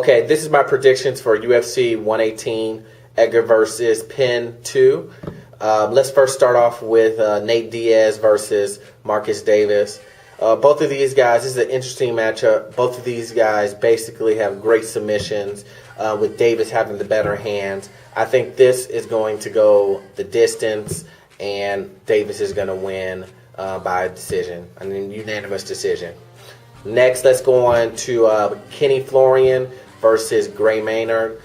Okay, this is my predictions for UFC 118, Edgar versus Penn 2. Let's first start off with Nate Diaz versus Marcus Davis. Both of these guys, this is an interesting matchup. Both of these guys basically have great submissions, with Davis having the better hands. I think this is going to go the distance, and Davis is going to win by decision, unanimous decision. Next, let's go on to Florian versus Maynard.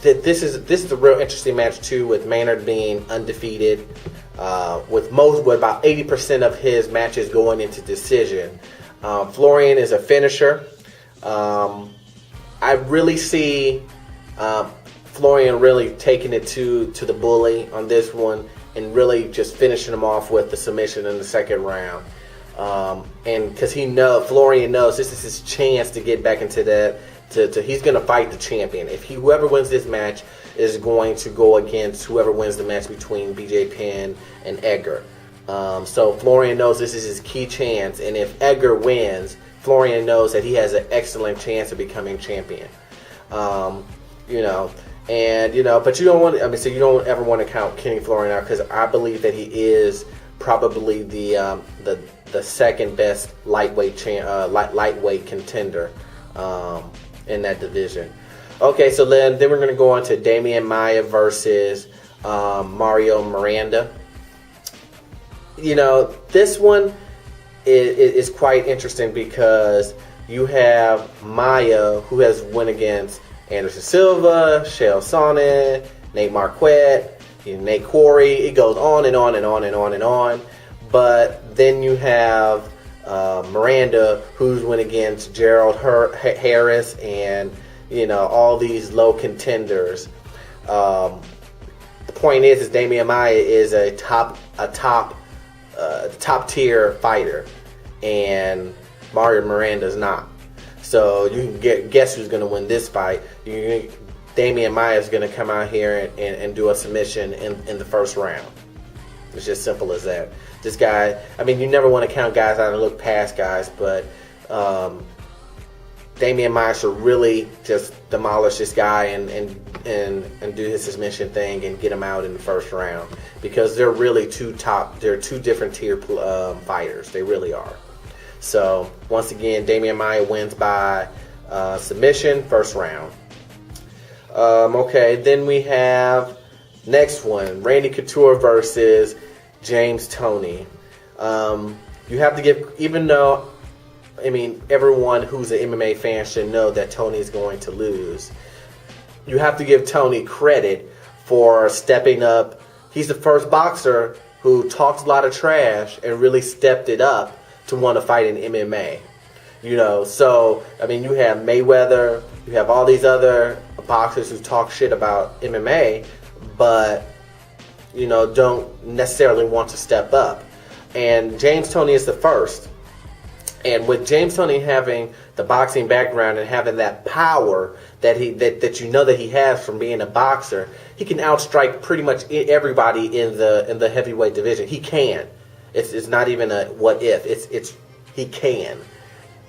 This is a real interesting match too, with Maynard being undefeated, with about 80% of his matches going into decision. Florian is a finisher. I really see Florian really taking it to the bully on this one and really just finishing him off with the submission in the second round. And because Florian knows this is his chance to get back into that. He's going to fight the champion. Whoever wins this match is going to go against whoever wins the match between BJ Penn and Edgar. So Florian knows this is his key chance, and if Edgar wins, Florian knows that he has an excellent chance of becoming champion. But you don't want. So you don't ever want to count Florian out, because I believe that he is probably the second best lightweight contender in that division. Okay, so then we're going to go on to Demian Maia versus Miranda. This one is quite interesting because you have Maia, who has won against Anderson Silva, Chael Sonnen, Nate Marquette, Nate Corey. It goes on and on and on and on and on. But then you have Miranda, who's went against Gerald Harris and all these low contenders. The point is Demian Maia is a top tier fighter, and Mario Miranda is not. So you can guess who's going to win this fight. Demian Maia is going to come out here and do a submission in the first round. It's just simple as that. This guy, you never want to count guys out and look past guys, but Demian Maia should really just demolish this guy and do his submission thing and get him out in the first round, because they're really they're two different tier fighters. They really are. So once again, Demian Maia wins by submission, first round. Okay, then we have next one, Randy Couture versus James Toney. You have to give, even though, everyone who's an MMA fan should know that Toney is going to lose, you have to give Toney credit for stepping up. He's the first boxer who talks a lot of trash and really stepped it up to want to fight in MMA. So, you have Mayweather, you have all these other boxers who talk shit about MMA, but don't necessarily want to step up. And James Toney is the first. And with James Toney having the boxing background and having that power that he has from being a boxer, he can outstrike pretty much everybody in the heavyweight division. He can. It's not even a what if. He can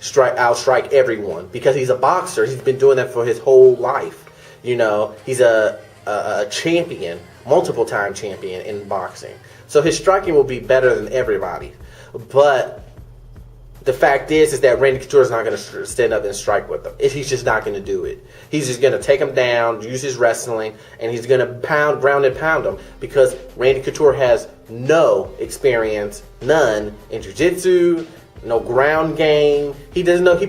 outstrike everyone because he's a boxer. He's been doing that for his whole life. He's a champion, multiple time champion in boxing. So his striking will be better than everybody. But the fact is that Randy Couture is not going to stand up and strike with him. He's just not going to do it. He's just going to take him down, use his wrestling, and he's going to ground and pound him, because Randy Couture has no experience, none, in jiu-jitsu, no ground game. He doesn't know. He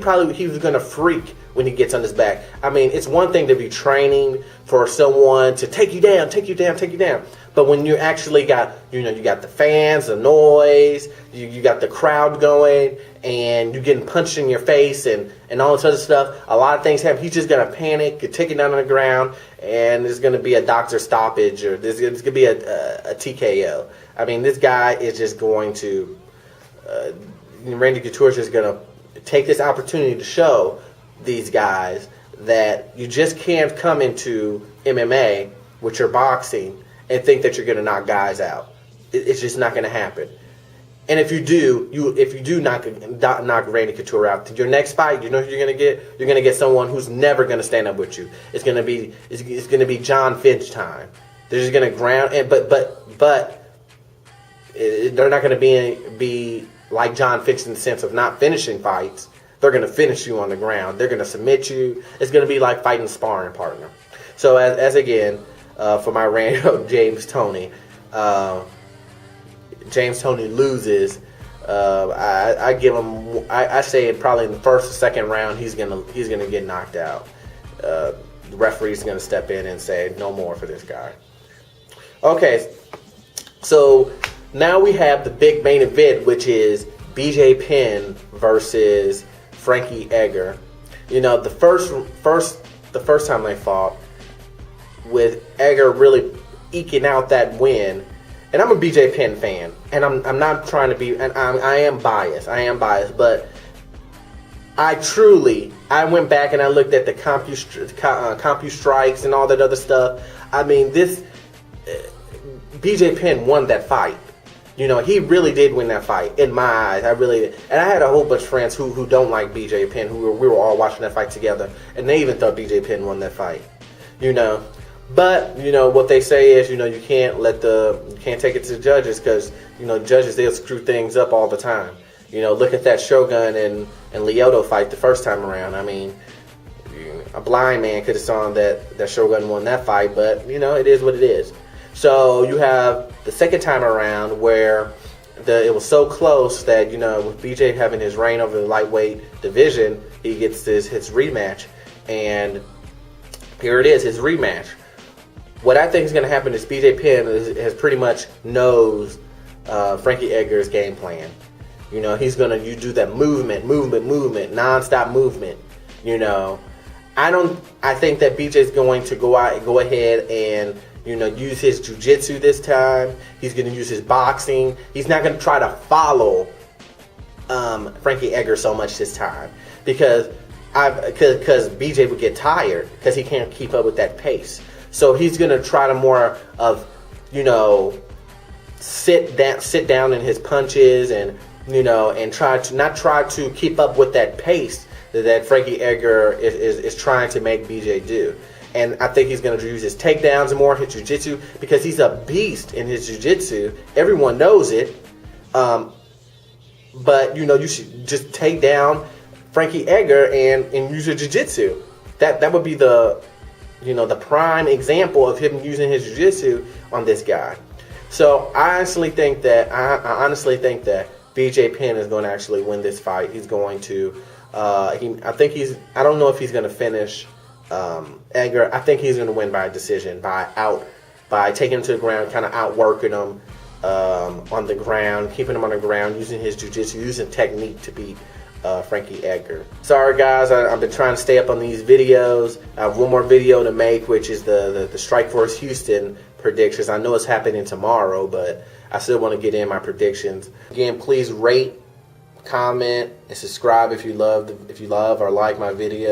was going to freak when he gets on his back. It's one thing to be training for someone to take you down. But when you actually got, you got the fans, the noise, you got the crowd going, and you're getting punched in your face and all this other stuff, a lot of things happen. He's just going to panic, get taken down on the ground, and there's going to be a doctor stoppage, or there's going to be a TKO. This guy is just going to, Randy Couture is just going to take this opportunity to show these guys that you just can't come into MMA with your boxing and think that you're going to knock guys out. It's just not going to happen. And if you do knock Randy Couture out, your next fight, you know who you're gonna get? You're gonna get someone who's never gonna stand up with you. It's gonna be John Finch time. They're just gonna ground, but they're not gonna be like John Finch in the sense of not finishing fights. They're gonna finish you on the ground. They're gonna submit you. It's gonna be like fighting a sparring partner. So as again, for my random James Toney. James Toney loses. I give him. I say probably in the first or second round he's gonna get knocked out. The referee's gonna step in and say no more for this guy. Okay, so now we have the big main event, which is BJ Penn versus Frankie Edgar. You know, the first time they fought, with Edgar really eking out that win. And I'm a BJ Penn fan, and I'm not trying to be, and I am biased, but I went back and I looked at the CompuStrikes strikes and all that other stuff. I mean, BJ Penn won that fight. You know, he really did win that fight in my eyes. And I had a whole bunch of friends who don't like BJ Penn, we were all watching that fight together, and they even thought BJ Penn won that fight. You know. But, you know, what they say is, you know, you can't take it to the judges because, you know, judges, they'll screw things up all the time. You know, look at that Shogun and Lyoto fight the first time around. I mean, a blind man could have saw that Shogun won that fight, but, you know, it is what it is. So you have the second time around where it was so close that, you know, with BJ having his reign over the lightweight division, he gets his rematch. And here it is, his rematch. What I think is going to happen is BJ Penn has pretty much knows Frankie Edgar's game plan. You know, he's going to do that movement, non-stop movement. You know, I think that BJ's going to go ahead and, you know, use his jiu-jitsu this time. He's going to use his boxing. He's not going to try to follow Frankie Edgar so much this time because BJ would get tired because he can't keep up with that pace. So he's going to try to more of, you know, sit down in his punches and, you know, and not try to keep up with that pace that Frankie Edgar is trying to make BJ do. And I think he's going to use his takedowns more, his jiu-jitsu, because he's a beast in his jiu-jitsu. Everyone knows it. But, you know, you should just take down Frankie Edgar and use your jiu-jitsu. That would be the prime example of him using his jiu-jitsu on this guy. So I honestly think that BJ Penn is going to actually win this fight. He's going to. I don't know if he's going to finish Edgar. I think he's going to win by a decision, by taking him to the ground, kind of outworking him on the ground, keeping him on the ground, using his jiu-jitsu, using technique to beat Frankie Edgar. Sorry guys, I've been trying to stay up on these videos. I have one more video to make, which is the Strikeforce Houston predictions. I know it's happening tomorrow, but I still want to get in my predictions. Again, please rate, comment, and subscribe if you love or like my video.